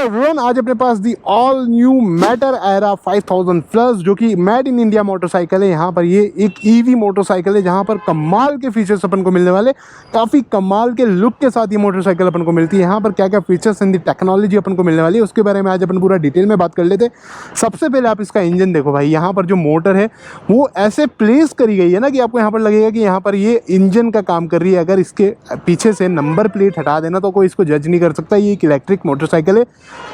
Everyone, आज अपने पास the all new Matter Aera 5000 plus जो कि मेड इन इंडिया मोटरसाइकिल है। यहाँ पर ये एक ईवी मोटरसाइकिल है जहाँ पर कमाल के फीचर्स अपन को मिलने वाले, काफ़ी कमाल के लुक के साथ ये मोटरसाइकिल अपन को मिलती है। यहाँ पर क्या क्या फीचर्स इन दी टेक्नोलॉजी अपन को मिलने वाली है उसके बारे में आज अपन पूरा डिटेल में बात कर लेते। सबसे पहले आप इसका इंजन देखो भाई, यहाँ पर जो मोटर है वो ऐसे प्लेस करी गई है ना कि आपको यहाँ पर लगेगा कि यहाँ पर ये इंजन का काम कर रही है। अगर इसके पीछे से नंबर प्लेट हटा देना तो कोई इसको जज नहीं कर सकता। ये एक इलेक्ट्रिक मोटरसाइकिल है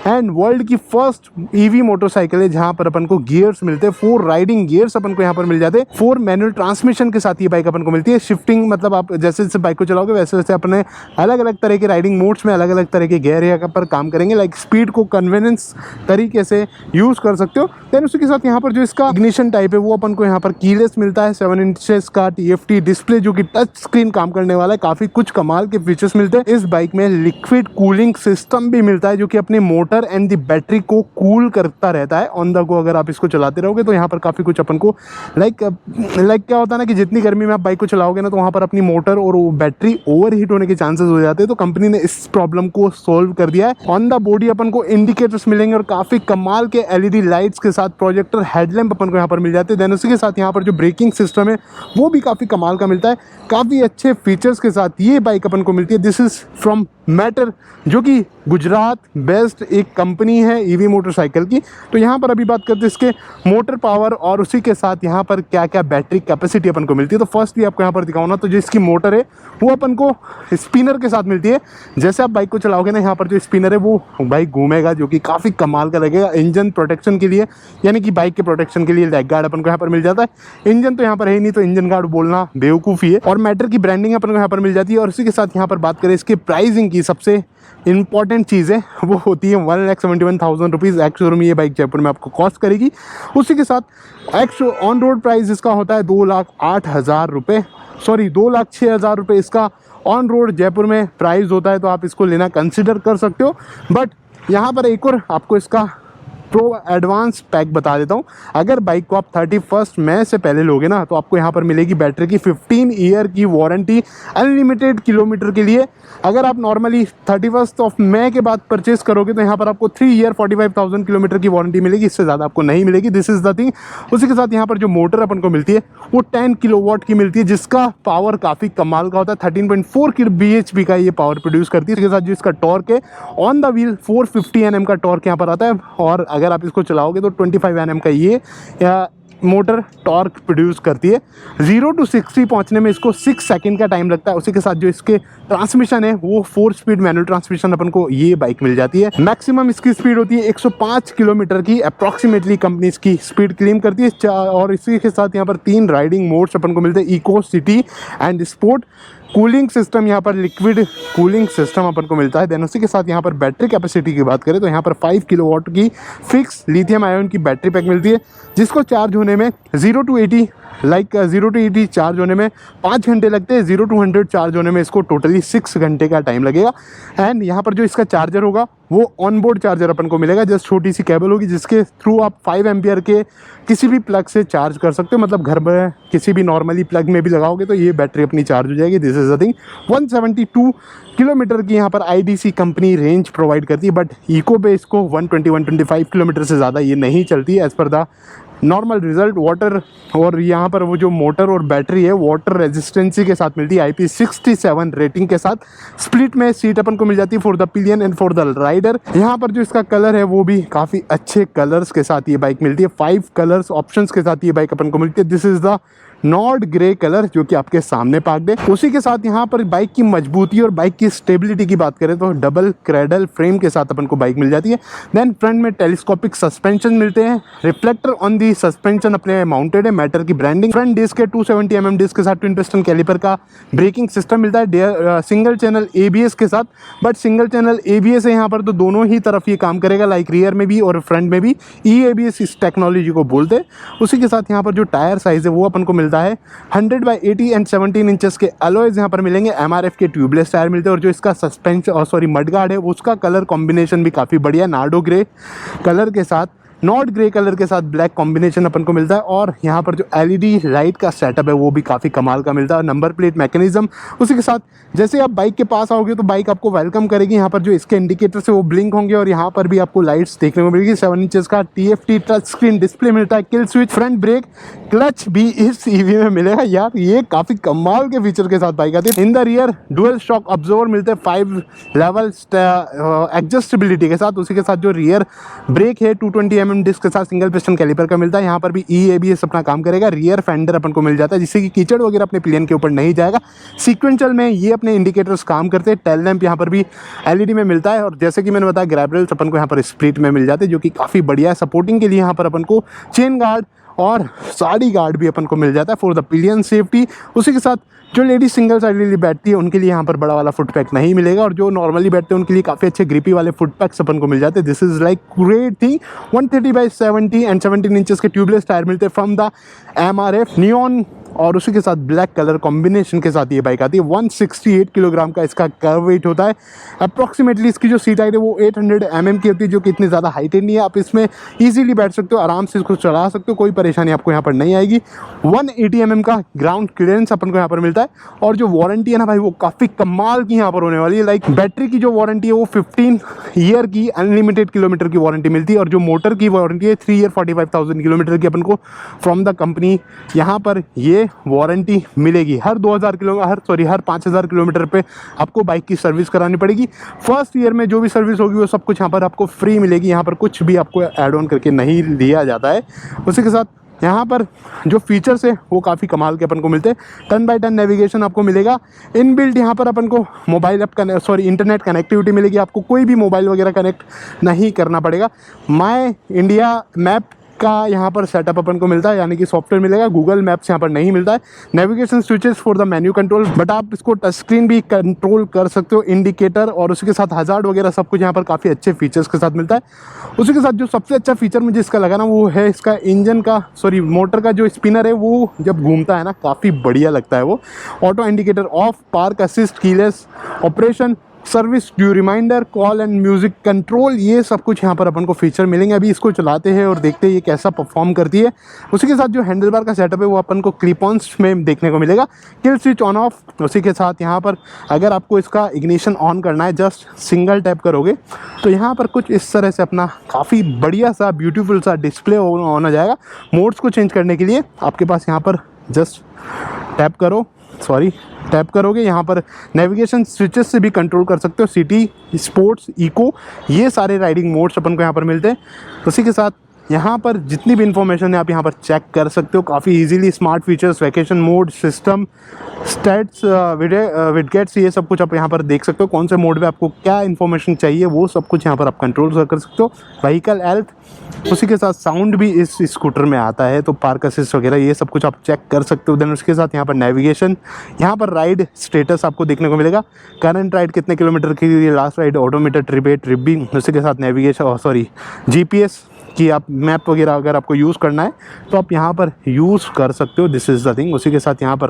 एंड वर्ल्ड की फर्स्ट ईवी मोटरसाइकिल है जहां पर अपन को गियर्स मिलते हैं। 4 राइडिंग गियर्स अपन को यहां पर मिल जाते हैं। 4 मैनुअल ट्रांसमिशन के साथ ये बाइक अपन को मिलती है। शिफ्टिंग मतलब आप जैसे जैसे बाइक को चलाओगे वैसे वैसे अपने अलग अलग तरह के राइडिंग मोड्स में अलग अलग तरह के गियर यहाँ पर काम करेंगे। लाइक स्पीड को कन्वीनियंस तरीके से यूज कर सकते हो। देन उसी के साथ यहाँ पर जो इसका इग्निशन टाइप है वो अपन को यहाँ पर कीलेस मिलता है। 7 इंचेस का TFT डिस्प्ले जो कि टच स्क्रीन काम करने वाला है। काफी कुछ कमाल के फीचर्स मिलते हैं। इस बाइक में लिक्विड कूलिंग सिस्टम भी मिलता है जो कि अपने मोटर एंड द बैटरी को कूल करता रहता है ऑन द गो। अगर आप इसको चलाते रहोगे तो यहाँ पर काफ़ी कुछ अपन को लाइक क्या होता है ना कि जितनी गर्मी में आप बाइक को चलाओगे ना तो वहाँ पर अपनी मोटर और बैटरी ओवर हीट होने के चांसेस हो जाते हैं। तो कंपनी ने इस प्रॉब्लम को सोल्व कर दिया है। ऑन द बॉडी अपन को इंडिकेटर्स मिलेंगे और काफ़ी कमाल के LED लाइट्स के साथ प्रोजेक्टर हेडलैम्प अपन को यहाँ पर मिल जाते हैं। देन उसी के साथ यहाँ पर जो ब्रेकिंग सिस्टम है वो भी काफ़ी कमाल का मिलता है। काफ़ी अच्छे फीचर्स के साथ ये बाइक अपन को मिलती है। दिस इज़ फ्रॉम मैटर जो कि गुजरात बेस्ड एक कंपनी है ईवी मोटरसाइकिल की। तो यहाँ पर अभी बात करते हैं इसके मोटर पावर और उसी के साथ यहाँ पर क्या क्या बैटरी कैपेसिटी अपन को मिलती है। तो फर्स्ट भी आपको यहाँ पर दिखाऊँ ना तो जो इसकी मोटर है वो अपन को स्पिनर के साथ मिलती है। जैसे आप बाइक को चलाओगे ना यहाँ पर जो स्पिनर है वो बाइक घूमेगा जो कि काफ़ी कमाल का लगेगा। इंजन प्रोटेक्शन के लिए यानी कि बाइक के प्रोटेक्शन के लिए लेग गार्ड अपन को यहाँ पर मिल जाता है। इंजन तो यहाँ पर है ही नहीं तो इंजन गार्ड बोलना बेवकूफ़ी है। और मैटर की ब्रांडिंग अपन को यहाँ पर मिल जाती है। और उसी के साथ यहाँ पर बात करें इसके प्राइसिंग की, सबसे इंपॉर्टेंट चीज़ है वो होती है 1,71,000 रुपीज़ एक्स शोरूम ये बाइक जयपुर में आपको कॉस्ट करेगी। उसी के साथ एक्स ऑन रोड प्राइस इसका होता है 2,08,000 रुपये, सॉरी 2,06,000 रुपये इसका ऑन रोड जयपुर में प्राइस होता है। तो आप इसको लेना कंसिडर कर सकते हो। बट यहाँ पर एक और आपको इसका प्रो एडवांस पैक बता देता हूँ। अगर बाइक को आप 31 मई से पहले लोगे ना तो आपको यहाँ पर मिलेगी बैटरी की 15 ईयर की वारंटी अनलिमिटेड किलोमीटर के लिए। अगर आप नॉर्मली 31 मई के बाद परचेस करोगे तो यहाँ पर आपको 3 ईयर 45,000 किलोमीटर की वारंटी मिलेगी। इससे ज़्यादा आपको नहीं मिलेगी। This is the thing. उसी के साथ यहाँ पर जो मोटर अपन को मिलती है वो 10 किलोवाट की मिलती है जिसका पावर काफ़ी कमाल का होता है। 13.4 bhp का ये पावर प्रोड्यूस करती है। इसके साथ जो इसका टॉर्क है ऑन द व्हील 450 Nm का टॉर्क यहाँ पर आता है। और अगर आप इसको चलाओगे तो 25 Nm का ये मोटर टॉर्क प्रोड्यूस करती है। 0 to 60 पहुंचने में इसको 6 सेकंड का टाइम लगता है। उसी के साथ जो इसके ट्रांसमिशन है वो 4 स्पीड मैनुअल ट्रांसमिशन अपन को ये बाइक मिल जाती है। मैक्सिमम इसकी स्पीड होती है 105 किलोमीटर की अप्रॉक्सीमेटली कंपनी इसकी स्पीड क्लेम करती है। और इसी के साथ यहाँ पर 3 राइडिंग मोड्स अपन को मिलते हैं, eco, city and sport. Cooling system यहाँ पर लिक्विड कूलिंग सिस्टम अपन को मिलता है। देन उसी के साथ यहाँ पर बैटरी कैपेसिटी की बात करें तो यहाँ पर 5 किलोवाट की फिक्स लिथियम आयन की बैटरी पैक मिलती है जिसको चार्ज होने में 0 to 80 चार्ज होने में 5 घंटे लगते हैं। 0 to 100 चार्ज होने में इसको टोटली 6 घंटे का टाइम लगेगा। एंड यहाँ पर जो इसका चार्जर होगा वो ऑन बोर्ड चार्जर अपन को मिलेगा। जस्ट छोटी सी केबल होगी जिसके थ्रू आप 5 एम्पियर के किसी भी प्लग से चार्ज कर सकते हो। मतलब घर में किसी भी नॉर्मली प्लग में भी लगाओगे तो ये बैटरी अपनी चार्ज हो जाएगी। This is the thing. 172 kilometre की यहाँ पर IDC कंपनी रेंज प्रोवाइड करती है। बट इको पे इसको 120-125 किलोमीटर से ज़्यादा ये नहीं चलती है as per the normal result. Water और यहाँ पर वो जो मोटर और बैटरी है वाटर रेजिस्टेंसी के साथ मिलती है IP67 रेटिंग के साथ। स्प्लिट में सीट अपन को मिल जाती है for the pillion and for the rider. यहाँ पर जो इसका कलर है वो भी काफ़ी अच्छे कलर्स के साथ ये बाइक मिलती है। 5 कलर्स ऑप्शंस के साथ ये बाइक अपन को मिलती है। This is the not grey colour जो कि आपके सामने पार्क्ड है। उसी के साथ यहाँ पर बाइक की मजबूती और बाइक की स्टेबिलिटी की बात करें तो डबल क्रेडल फ्रेम के साथ अपन को बाइक मिल जाती है। देन फ्रंट में टेलीस्कोपिक सस्पेंशन मिलते हैं। रिफ्लेक्टर ऑन दी सस्पेंशन अपने माउंटेड है। मैटर की ब्रांडिंग। फ्रंट डिस्क है 270 mm डिस्क के साथ ट्विन पिस्टन कैलिपर का ब्रेकिंग सिस्टम मिलता है सिंगल चैनल ABS के साथ। बट सिंगल चैनल ABS है यहाँ पर तो दोनों ही तरफ ये काम करेगा, लाइक रियर में भी और फ्रंट में भी। EABS इस टेक्नोलॉजी को बोलते हैं। उसी के साथ यहाँ पर जो टायर साइज है वो अपन को मिलता है 100/80 एंड 17 इंचेस के अलॉयज यहाँ पर मिलेंगे। MRF के ट्यूबलेस टायर मिलते हैं। और जो इसका सस्पेंशन मडगार्ड है उसका कलर कॉम्बिनेशन भी काफ़ी बढ़िया, नार्डो ग्रे कलर के साथ नॉट ग्रे कलर के साथ ब्लैक कॉम्बिनेशन अपन को मिलता है। और यहाँ पर जो एलईडी लाइट का सेटअप है वो भी काफ़ी कमाल का मिलता है। नंबर प्लेट मैकेनिज्म उसी के साथ जैसे आप बाइक के पास आओगे तो बाइक आपको वेलकम करेगी। यहाँ पर जो इसके इंडिकेटर्स है वो ब्लिंक होंगे और यहाँ पर भी आपको लाइट्स देखने को मिलेगी। 7 इंचेस का TFT टच स्क्रीन डिस्प्ले मिलता है। Kill switch, front brake, clutch भी इस ईवी में मिलेगा। यार ये काफ़ी कमाल के फीचर के साथ बाइक आती है। In the rear dual shock absorber मिलते हैं 5 लेवल एडजस्टेबिलिटी के साथ। उसी के साथ जो रियर ब्रेक है 220 mm डिस्क के साथ सिंगल पिस्टन कैलिपर का मिलता है। यहाँ पर भी EABS अपना काम करेगा। रियर फेंडर अपन को मिल जाता है जिससे कि कीचड़ वगैरह अपने पिलियन के ऊपर नहीं जाएगा। सीक्वेंशियल में ये अपने इंडिकेटर्स काम करते हैं। टेल लैंप यहाँ पर भी LED में मिलता है और जैसे कि मैंने बताया ग्रैब रेल्स अपन को यहाँ पर स्प्लिट में मिल जाते हैं जो कि काफ़ी बढ़िया है। सपोर्टिंग के लिए यहाँ पर अपन को चेन गार्ड और साड़ी गार्ड भी अपन को मिल जाता है फॉर द पिलियन सेफ्टी। उसी के साथ जो लेडीज सिंगल साइडली बैठती है उनके लिए यहाँ पर बड़ा वाला फुट पैक नहीं मिलेगा और जो नॉर्मली बैठते हैं उनके लिए काफ़ी अच्छे ग्रिपी वाले फुट पैक्स अपन को मिल जाते हैं। This is like great thing. 130/70 and 17 inches के ट्यूबलेस टायर मिलते हैं फ्रॉम द MRF नियॉन और उसी के साथ ब्लैक कलर कॉम्बिनेशन के साथ ये बाइक आती है। 168 किलोग्राम का इसका कर्व वेट होता है। अप्रॉक्सीमेटली इसकी जो सीट हाइट है वो 800 mm की होती है जो कि इतनी ज़्यादा हाइटेड नहीं है। आप इसमें इजीली बैठ सकते हो, आराम से इसको चला सकते हो, कोई परेशानी आपको यहाँ पर नहीं आएगी। 180 mm का ग्राउंड क्लियरेंस अपन को यहाँ पर मिलता है और जो वारंटी है ना भाई वो काफ़ी कमाल की यहाँ पर होने वाली है। लाइक बैटरी की जो वारंटी है वो 15 ईयर की अनलिमिटेड किलोमीटर की वारंटी मिलती है और जो मोटर की वारंटी है 3 ईयर 45,000 किलोमीटर की अपन को फ्रॉम द कंपनी यहाँ पर ये वारंटी मिलेगी। हर 5,000 किलोमीटर पे आपको बाइक की सर्विस करानी पड़ेगी। फर्स्ट ईयर में जो भी सर्विस होगी वो सब कुछ यहाँ पर आपको फ्री मिलेगी। यहाँ पर कुछ भी आपको ऐड ऑन करके नहीं लिया जाता है। उसी के साथ यहाँ पर जो फीचर्स है वो काफ़ी कमाल के अपन को मिलते हैं। 10x10 नेविगेशन आपको मिलेगा। इनबिल्ट यहाँ पर अपन को मोबाइल ऐप इंटरनेट कनेक्टिविटी मिलेगी। आपको कोई भी मोबाइल वगैरह कनेक्ट नहीं करना पड़ेगा। माय इंडिया मैप का यहाँ पर सेटअप अपन को मिलता है यानी कि सॉफ्टवेयर मिलेगा। गूगल मैप्स यहाँ पर नहीं मिलता है। Navigation switches for the menu control but आप इसको टच स्क्रीन भी कंट्रोल कर सकते हो। इंडिकेटर और उसके साथ हजार्ड वगैरह सब कुछ यहाँ पर काफ़ी अच्छे फीचर्स के साथ मिलता है। उसी के साथ जो सबसे अच्छा फीचर मुझे इसका लगा ना वो है इसका मोटर का जो स्पिनर है वो जब घूमता है ना काफ़ी बढ़िया लगता है वो। Auto indicator off, park assist, keyless operation, service due reminder, call and music control, ये सब कुछ यहाँ पर अपन को फीचर मिलेंगे। अभी इसको चलाते हैं और देखते हैं ये कैसा परफॉर्म करती है। उसी के साथ जो हैंडल बार का सेटअप है वो अपन को क्लिप ऑन्स में देखने को मिलेगा। Kill switch on off. उसी के साथ यहाँ पर अगर आपको इसका इग्निशन ऑन करना है जस्ट सिंगल टैप करोगे तो यहाँ पर कुछ इस तरह से अपना काफ़ी बढ़िया सा ब्यूटीफुल सा डिस्प्ले होना जाएगा। मोड्स को चेंज करने के लिए आपके पास यहाँ पर जस्ट टैप करोगे। यहाँ पर नेविगेशन स्विचेस से भी कंट्रोल कर सकते हो। सिटी, स्पोर्ट्स, इको, ये सारे राइडिंग मोड्स अपन को यहाँ पर मिलते हैं। उसी के साथ यहाँ पर जितनी भी इंफॉर्मेशन है आप यहाँ पर चेक कर सकते हो काफ़ी easily. Smart features, vacation mode, system, stats, widgets, ये सब कुछ आप यहाँ पर देख सकते हो। कौन से मोड में आपको क्या इन्फॉर्मेशन चाहिए वो सब कुछ यहाँ पर आप कंट्रोल कर सकते हो। व्हीकल हेल्थ, उसी के साथ साउंड भी इस स्कूटर में आता है तो पार्क असिस्ट वगैरह ये सब कुछ आप चेक कर सकते हो। देन उसके साथ यहाँ पर नेविगेशन, यहाँ पर राइड स्टेटस आपको देखने को मिलेगा। करंट राइड कितने किलोमीटर की, लास्ट राइड, ऑडोमीटर, ट्रिप भी। उसी के साथ नेविगेशन GPS कि आप मैप वगैरह अगर आपको यूज़ करना है तो आप यहाँ पर यूज़ कर सकते हो। This is the thing. उसी के साथ यहाँ पर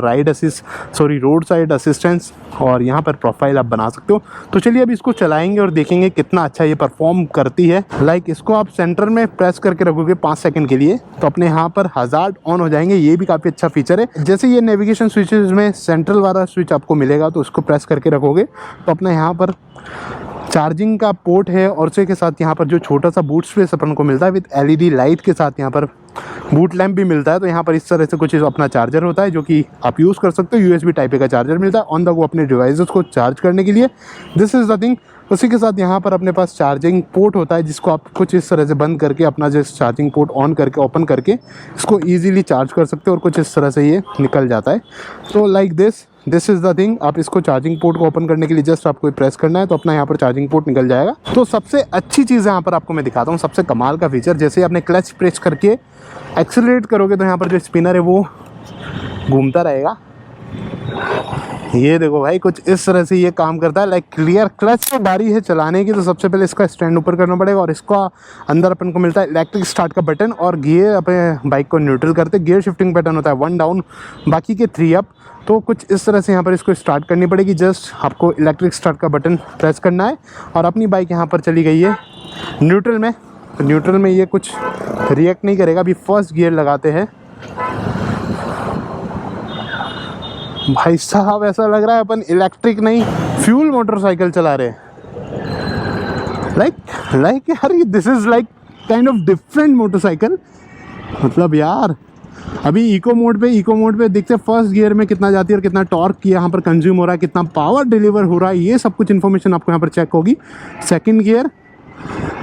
रोड साइड असिस्टेंस और यहाँ पर प्रोफाइल आप बना सकते हो। तो चलिए अब इसको चलाएंगे और देखेंगे कितना अच्छा ये परफॉर्म करती है। लाइक इसको आप सेंटर में प्रेस करके रखोगे 5 सेकंड के लिए तो अपने यहाँ पर हजार्ड ऑन हो जाएंगे। ये भी काफ़ी अच्छा फीचर है। जैसे ये नेविगेशन स्विचेस में सेंट्रल वाला स्विच आपको मिलेगा तो उसको प्रेस करके रखोगे तो अपना यहाँ पर चार्जिंग का पोर्ट है और उसी के साथ यहाँ पर जो छोटा सा बूट स्पेस अपन को मिलता है विद LED लाइट के साथ यहाँ पर बूट लैम्प भी मिलता है। तो यहाँ पर इस तरह से कुछ अपना चार्जर होता है जो कि आप यूज़ कर सकते हो। USB टाइप का चार्जर मिलता है ऑन द गो अपने डिवाइसेस को चार्ज करने के लिए। This is the thing. उसी के साथ यहाँ पर अपने पास चार्जिंग पोर्ट होता है जिसको आप कुछ इस तरह से बंद करके अपना जो चार्जिंग पोर्ट ऑन करके ओपन करके इसको ईजिली चार्ज कर सकते हो और कुछ इस तरह से ये निकल जाता है। तो like this is the thing. आप इसको चार्जिंग पोर्ट को ओपन करने के लिए जस्ट आपको प्रेस करना है तो अपना यहाँ पर चार्जिंग पोर्ट निकल जाएगा। तो सबसे अच्छी चीज़ यहाँ पर आपको मैं दिखाता हूँ, सबसे कमाल का फीचर। जैसे आपने क्लच प्रेस करके एक्सेलरेट करोगे तो यहाँ पर जो स्पिनर है वो घूमता रहेगा। ये देखो भाई कुछ इस तरह से ये काम करता है। लाइक क्लियर क्लच तो बारी है चलाने की तो सबसे पहले इसका स्टैंड ऊपर करना पड़ेगा और इसका अंदर अपन को मिलता है इलेक्ट्रिक स्टार्ट का बटन और गियर अपने बाइक को न्यूट्रल करते। गियर शिफ्टिंग बटन होता है 1 डाउन, बाकी के 3 अप। तो कुछ इस तरह से यहाँ पर इसको स्टार्ट करनी पड़ेगी। जस्ट आपको इलेक्ट्रिक स्टार्ट का बटन प्रेस करना है और अपनी बाइक यहाँ पर चली गई है न्यूट्रल में। तो न्यूट्रल में ये कुछ रिएक्ट नहीं करेगा। अभी फर्स्ट गियर लगाते हैं। भाई साहब ऐसा लग रहा है अपन इलेक्ट्रिक नहीं फ्यूल मोटरसाइकिल चला रहे हैं। लाइक यार this is like kind of different motorcycle. मतलब यार अभी इको मोड पे देखते हैं फर्स्ट गियर में कितना जाती है और कितना टॉर्क यहाँ पर कंज्यूम हो रहा है, कितना पावर डिलीवर हो रहा है, ये सब कुछ इन्फॉर्मेशन आपको यहाँ पर चेक होगी। सेकंड गियर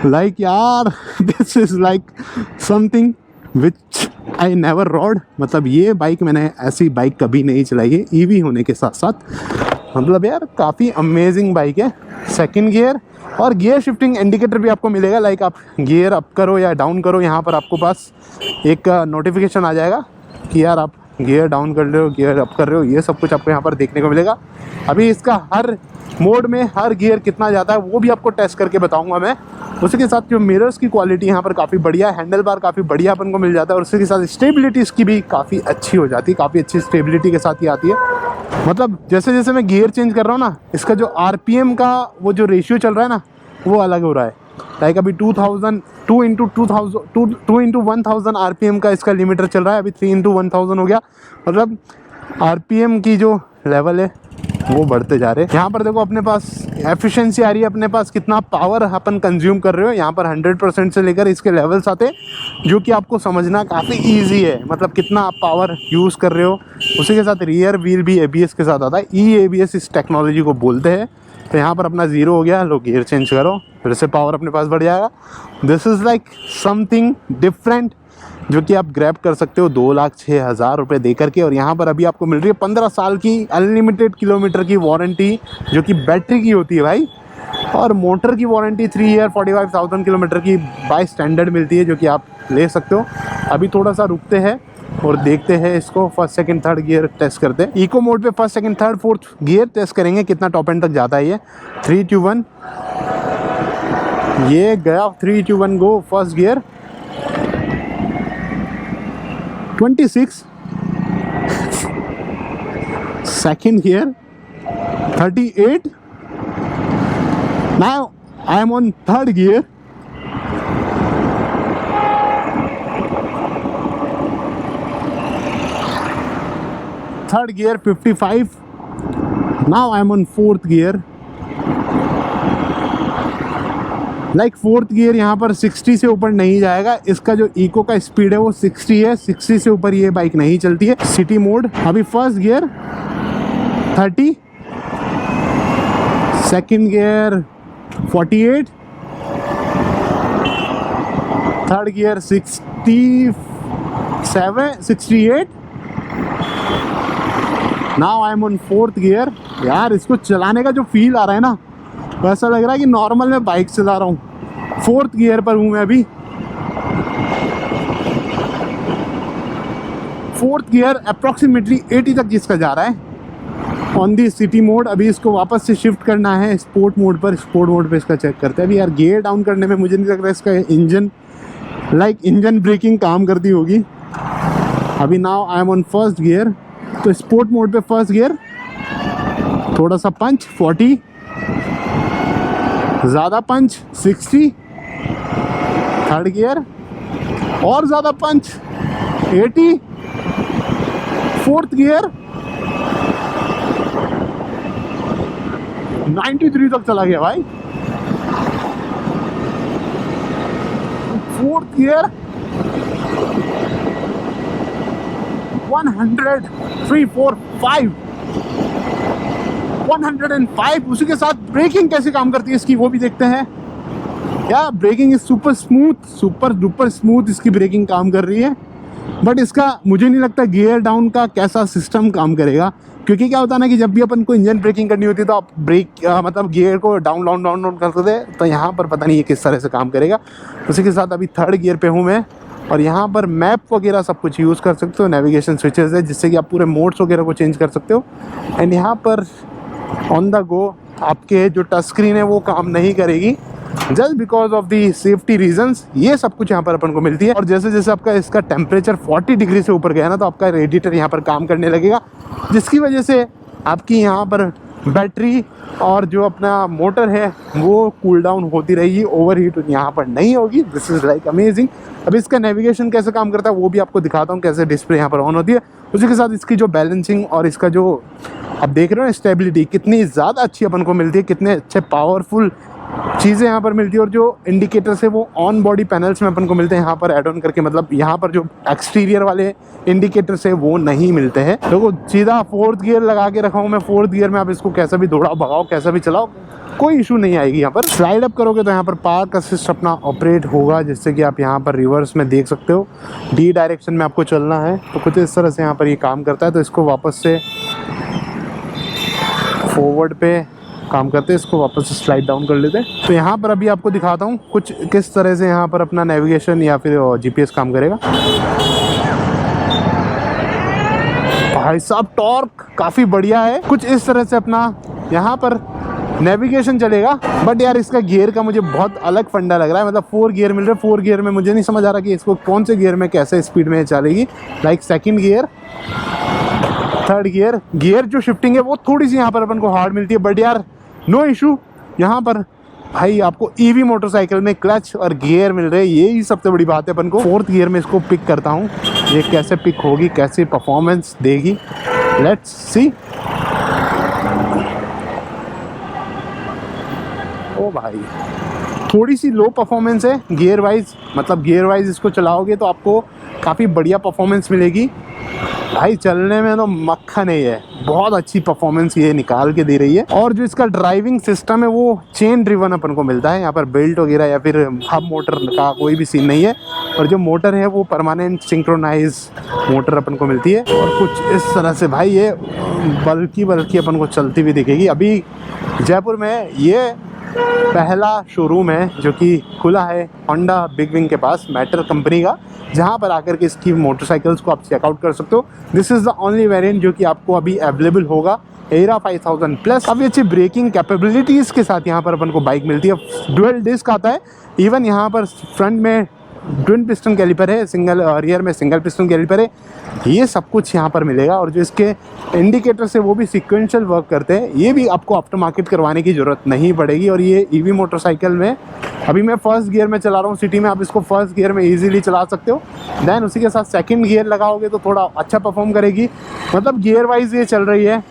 लाइक यार this is like something which I never rod. मतलब ये बाइक मैंने ऐसी बाइक कभी नहीं चलाई है ईवी होने के साथ साथ। मतलब यार काफ़ी अमेजिंग बाइक है। सेकंड गियर और गियर शिफ्टिंग इंडिकेटर भी आपको मिलेगा। लाइक आप गियर अप करो या डाउन करो, यहाँ पर आपको पास एक नोटिफिकेशन आ जाएगा कि यार आप गियर डाउन कर रहे हो, गियर अप कर रहे हो, ये सब कुछ आपको यहाँ पर देखने को मिलेगा। अभी इसका हर मोड में हर गियर कितना जाता है वो भी आपको टेस्ट करके बताऊंगा मैं। उसी के साथ जो मिरर्स की क्वालिटी यहाँ पर काफ़ी बढ़िया, हैंडल बार काफ़ी बढ़िया अपन को मिल जाता है और उसी के साथ स्टेबिलिटी इसकी भी काफ़ी अच्छी हो जाती है, काफ़ी अच्छी स्टेबिलिटी के साथ ही आती है। मतलब जैसे जैसे मैं गियर चेंज कर रहा हूँ ना, इसका जो आरपीएम का वो जो रेशियो चल रहा है ना वो अलग हो रहा है। लाइक अभी 2x1000 आरपीएम का इसका लिमिटर चल रहा है, अभी 3x1000 हो गया। मतलब आरपीएम की जो लेवल है वो बढ़ते जा रहे हैं। यहाँ पर देखो अपने पास एफिशिएंसी आ रही है, अपने पास कितना पावर अपन कंज्यूम कर रहे हो। यहाँ पर 100% से लेकर इसके लेवल्स आते हैं जो कि आपको समझना काफ़ी इजी है। मतलब कितना आप पावर यूज़ कर रहे हो। उसी के साथ रियर व्हील भी एबीएस के साथ आता है, EABS इस टेक्नोलॉजी को बोलते हैं। तो यहाँ पर अपना 0 हो गया, लो गियर चेंज करो, फिर से पावर अपने पास बढ़ जाएगा। This is like something different जो कि आप ग्रैब कर सकते हो 2,06,000 रुपये दे करके। और यहाँ पर अभी आपको मिल रही है 15 साल की अनलिमिटेड किलोमीटर की वारंटी जो कि बैटरी की होती है भाई। और मोटर की वारंटी 3 ईयर 45,000 किलोमीटर की बाय स्टैंडर्ड मिलती है जो कि आप ले सकते हो। अभी थोड़ा सा रुकते हैं और देखते हैं इसको first second third gear test करते हैं। इको मोड पे first second third fourth gear test करेंगे कितना टॉप एंड तक जाता है ये। 3 2 1 ये गया, 3 2 1 गो first gear. 26 second gear, 38. Now I am on third gear. Third gear 55. Now I am on fourth gear. Like fourth gear यहाँ पर 60 से ऊपर नहीं जाएगा। इसका जो इको का स्पीड है वो 60 है, 60 से ऊपर ये बाइक नहीं चलती है। सिटी मोड अभी first gear 30, second gear 48, third gear 67 68। Now I am on fourth gear. यार इसको चलाने का जो फील आ रहा है ना वैसा लग रहा है कि नॉर्मल मैं बाइक चला रहा हूँ। फोर्थ गियर पर हूँ मैं अभी। फोर्थ गियर अप्रॉक्सीमेटली 80 तक जिसका जा रहा है ऑन दी सिटी मोड। अभी इसको वापस से शिफ्ट करना है स्पोर्ट मोड पर। स्पोर्ट मोड पे इसका चेक करते हैं। अभी यार गियर डाउन करने में मुझे नहीं लग रहा इसका इंजन ब्रेकिंग काम करती होगी। अभी now I am on first gear. तो स्पोर्ट मोड पे फर्स्ट गियर थोड़ा सा पंच 40, ज़्यादा पंच 60, थर्ड गियर और ज़्यादा पंच 80, फोर्थ गियर 93 तक चला गया भाई। Fourth gear 100 3 4 5 105। उसी के साथ ब्रेकिंग कैसे काम करती है इसकी वो भी देखते हैं। Yeah braking is super smooth, super duper smooth इसकी ब्रेकिंग काम कर रही है। बट इसका मुझे नहीं लगता गियर डाउन का कैसा सिस्टम काम करेगा। क्योंकि क्या होता है ना कि जब भी अपन को इंजन ब्रेकिंग करनी होती है तो आप ब्रेक मतलब गियर को डाउन डाउन डाउन डाउन करते थे। तो यहाँ पर पता नहीं ये किस तरह से काम करेगा। उसी के साथ अभी थर्ड गियर पे हूँ मैं और यहाँ पर मैप वगैरह सब कुछ यूज़ कर सकते हो। नेविगेशन स्विचेस है जिससे कि आप पूरे मोड्स वगैरह को चेंज कर सकते हो। एंड यहाँ पर ऑन द गो आपके जो टच स्क्रीन है वो काम नहीं करेगी just because of the safety reasons. ये सब कुछ यहाँ पर अपन को मिलती है। और जैसे जैसे आपका इसका टेम्परेचर 40 डिग्री से ऊपर गया ना तो आपका रेडिएटर यहाँ पर काम करने लगेगा जिसकी वजह से आपकी यहाँ पर बैटरी और जो अपना मोटर है वो कूल डाउन होती रहेगी, ओवरहीट यहाँ पर नहीं होगी। This is like amazing. अब इसका नेविगेशन कैसे काम करता है वो भी आपको दिखाता हूँ, कैसे डिस्प्ले यहाँ पर ऑन होती है। उसी के साथ इसकी जो बैलेंसिंग और इसका जो आप देख रहे हो ना स्टेबिलिटी कितनी ज़्यादा अच्छी अपन को मिलती है, कितने अच्छे पावरफुल चीज़ें यहाँ पर मिलती है। और जो इंडिकेटर्स है वो ऑन बॉडी पैनल्स में अपन को मिलते हैं यहाँ पर ऐड ऑन करके, मतलब यहाँ पर जो एक्सटीरियर वाले इंडिकेटर्स है वो नहीं मिलते हैं। देखो सीधा 4th गियर लगा के रखा हूँ मैं, 4th गियर में आप इसको कैसा भी दौड़ाओ भगाओ कैसा भी चलाओ कोई इशू नहीं आएगी। यहाँ पर स्लाइड अप करोगे तो यहाँ पर पार्क असिस्ट अपना ऑपरेट होगा, जिससे कि आप यहाँ पर रिवर्स में देख सकते हो। डी डायरेक्शन में आपको चलना है तो कुछ इस तरह से यहाँ पर ये काम करता है। तो इसको वापस से फॉरवर्ड पे काम करते हैं, इसको वापस से स्लाइड डाउन कर लेते हैं। तो यहाँ पर अभी आपको दिखाता हूँ कुछ किस तरह से यहाँ पर अपना नेविगेशन या फिर जीपीएस काम करेगा। भाई साहब टॉर्क काफ़ी बढ़िया है, कुछ इस तरह से अपना यहाँ पर नेविगेशन चलेगा। बट यार इसका गियर का मुझे बहुत अलग फंडा लग रहा है, मतलब 4 गियर मिल रहे हैं। 4 गियर में मुझे नहीं समझ आ रहा कि इसको कौन से गियर में कैसे स्पीड में चलेगी। Like 2nd gear, 3rd gear, gear जो शिफ्टिंग है वो थोड़ी सी यहाँ पर अपन को हार्ड मिलती है। बट यार नो इशू, यहाँ पर भाई आपको ईवी मोटरसाइकिल में क्लच और गियर मिल रहे हैं, यही सबसे बड़ी बात है अपन को। 4th गियर में इसको पिक करता हूँ, ये कैसे पिक होगी, कैसे परफॉर्मेंस देगी, लेट्स सी। ओ भाई थोड़ी सी लो परफॉर्मेंस है गियर वाइज, मतलब गियर वाइज इसको चलाओगे तो आपको काफ़ी बढ़िया परफॉर्मेंस मिलेगी। भाई चलने में तो मक्खन है, बहुत अच्छी परफॉर्मेंस ये निकाल के दे रही है। और जो इसका ड्राइविंग सिस्टम है वो चेन ड्रिवन अपन को मिलता है, यहाँ पर बेल्ट वगैरह या फिर हब मोटर का कोई भी सीन नहीं है। और जो मोटर है वो परमानेंट सिंक्रोनाइज मोटर अपन को मिलती है। और कुछ इस तरह से भाई ये बल्कि अपन को चलती हुई दिखेगी। अभी जयपुर में ये पहला शोरूम है जो कि खुला है होंडा बिग विंग के पास, मैटर कंपनी का, जहां पर आकर के इसकी मोटरसाइकिल्स को आप चेकआउट कर सकते हो। This is the only variant जो कि आपको अभी अवेलेबल होगा, एरा 5000 प्लस। काफ़ी अच्छी ब्रेकिंग कैपेबिलिटीज़ के साथ यहाँ पर अपन को बाइक मिलती है। डुअल डिस्क आता है, इवन यहाँ पर फ्रंट में ट्विन पिस्टन कैलिपर है, सिंगल रियर में सिंगल पिस्टन कैलिपर है, ये सब कुछ यहाँ पर मिलेगा। और जो इसके इंडिकेटर्स है वो भी सीक्वेंशियल वर्क करते हैं, ये भी आपको आफ्टर मार्केट करवाने की ज़रूरत नहीं पड़ेगी। और ये ईवी मोटरसाइकिल में अभी मैं 1st गियर में चला रहा हूँ सिटी में, आप इसको 1st गियर में इजीली चला सकते हो। देन उसी के साथ 2nd गियर लगाओगे तो थोड़ा अच्छा परफॉर्म करेगी, मतलब गियर वाइज ये चल रही है।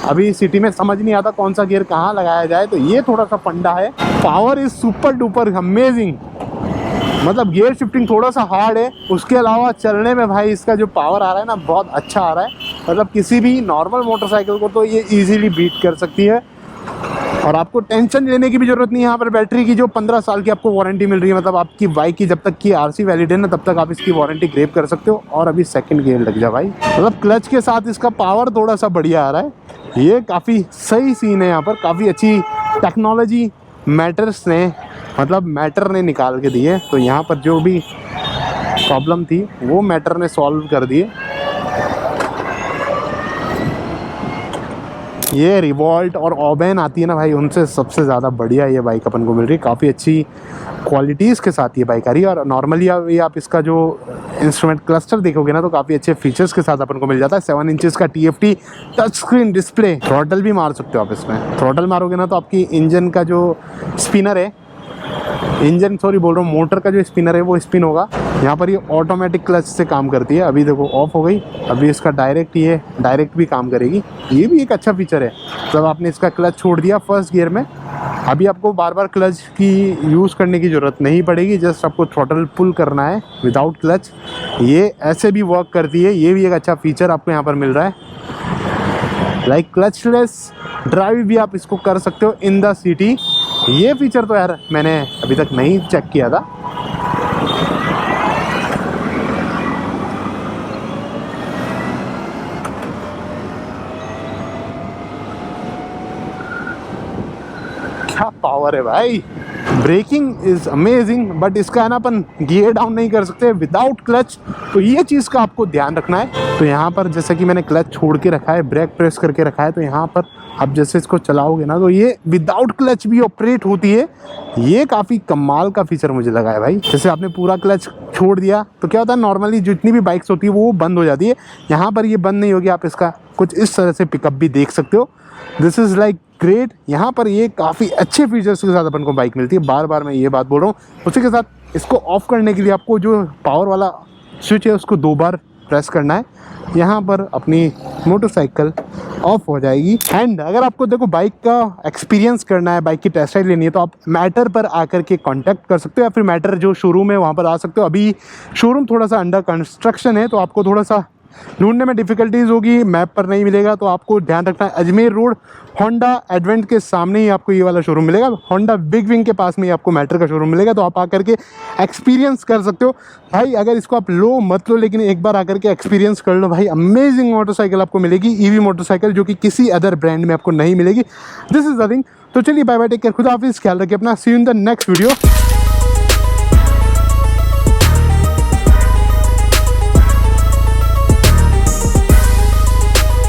अभी सिटी में समझ नहीं आता कौन सा गियर कहाँ लगाया जाए, तो ये थोड़ा सा फंडा है। Power is super duper amazing, मतलब गियर शिफ्टिंग थोड़ा सा हार्ड है, उसके अलावा चलने में भाई इसका जो पावर आ रहा है ना बहुत अच्छा आ रहा है। मतलब किसी भी नॉर्मल मोटरसाइकिल को तो ये इजीली बीट कर सकती है। और आपको टेंशन लेने की भी ज़रूरत नहीं है। यहाँ पर बैटरी की जो 15 साल की आपको वारंटी मिल रही है, मतलब आपकी बाइक की जब तक की आरसी वैलिड है ना तब तक आप इसकी वारंटी ग्रेब कर सकते हो। और अभी 2nd गियर लग जा भाई, मतलब क्लच के साथ इसका पावर थोड़ा सा बढ़िया आ रहा है। ये काफ़ी सही सीन है, यहाँ पर काफ़ी अच्छी टेक्नोलॉजी मैटर ने निकाल के दी है। तो यहाँ पर जो भी प्रॉब्लम थी वो मैटर ने सॉल्व कर दिए। ये रिवॉल्ट और ऑबेन आती है ना भाई, उनसे सबसे ज़्यादा बढ़िया ये बाइक अपन को मिल रही है। काफ़ी अच्छी क्वालिटीज़ के साथ ये बाइक आ रही है। और नॉर्मली आप इसका जो इंस्ट्रूमेंट क्लस्टर देखोगे ना तो काफ़ी अच्छे फीचर्स के साथ अपन को मिल जाता है। 7 इंचेस का TFT touch screen display, throttle भी मार सकते हो आप इसमें। थ्रॉटल मारोगे ना तो आपकी इंजन का जो स्पिनर है, मोटर का जो स्पिनर है वो स्पिन होगा। यहाँ पर ये ऑटोमेटिक क्लच से काम करती है। अभी देखो ऑफ हो गई, अभी इसका डायरेक्ट भी काम करेगी। ये भी एक अच्छा फीचर है, जब आपने इसका क्लच छोड़ दिया 1st गियर में, अभी आपको बार बार क्लच की यूज़ करने की ज़रूरत नहीं पड़ेगी, जस्ट आपको थ्रॉटल पुल करना है विदाउट क्लच। ये ऐसे भी वर्क करती है, ये भी एक अच्छा फीचर आपको यहाँ पर मिल रहा है। लाइक क्लचलेस ड्राइव भी आप इसको कर सकते हो इन द सिटी। ये फीचर तो यार मैंने अभी तक नहीं चेक किया था। क्या पावर है भाई, ब्रेकिंग इज़ अमेजिंग, बट इसका है ना अपन गियर डाउन नहीं कर सकते विदाउट क्लच, तो ये चीज़ का आपको ध्यान रखना है। तो यहाँ पर जैसे कि मैंने क्लच छोड़ के रखा है, ब्रेक प्रेस करके रखा है, तो यहाँ पर आप जैसे इसको चलाओगे ना तो ये विदाउट क्लच भी ऑपरेट होती है। ये काफ़ी कमाल का फीचर मुझे लगा है भाई। जैसे आपने पूरा क्लच छोड़ दिया तो क्या होता है, नॉर्मली जितनी भी बाइक्स होती है वो बंद हो जाती है, यहाँ पर ये बंद नहीं होगी। आप इसका कुछ इस तरह से पिकअप भी देख सकते हो। This is like great. यहाँ पर ये काफ़ी अच्छे फीचर्स के साथ अपन को बाइक मिलती है, बार बार मैं ये बात बोल रहा हूँ। उसी के साथ इसको ऑफ़ करने के लिए आपको जो पावर वाला स्विच है उसको 2 बार प्रेस करना है, यहाँ पर अपनी मोटरसाइकिल ऑफ हो जाएगी। एंड अगर आपको देखो बाइक का एक्सपीरियंस करना है, बाइक की टेस्ट राइड लेनी है, तो आप मैटर पर आकर के कांटेक्ट कर सकते हो, या फिर मैटर जो शोरूम है वहाँ पर आ सकते हो। अभी शोरूम थोड़ा सा अंडर कंस्ट्रक्शन है, तो आपको थोड़ा सा ढूंढने में डिफ़िकल्टीज़ होगी, मैप पर नहीं मिलेगा। तो आपको ध्यान रखना है, अजमेर रोड होंडा एडवेंट के सामने ही आपको ये वाला शोरूम मिलेगा। होंडा बिग विंग के पास में ही आपको मैटर का शोरूम मिलेगा, तो आप आकर के एक्सपीरियंस कर सकते हो भाई। अगर इसको आप लो मत लो, लेकिन एक बार आकर के एक्सपीरियंस कर लो भाई। अमेजिंग मोटरसाइकिल आपको मिलेगी, ईवी मोटरसाइकिल, जो कि किसी अदर ब्रांड में आपको नहीं मिलेगी। This is the thing. तो चलिए बाय बाय, टेक केयर, खुदा हाफिज़, ख्याल रखिए अपना। See you in the next video.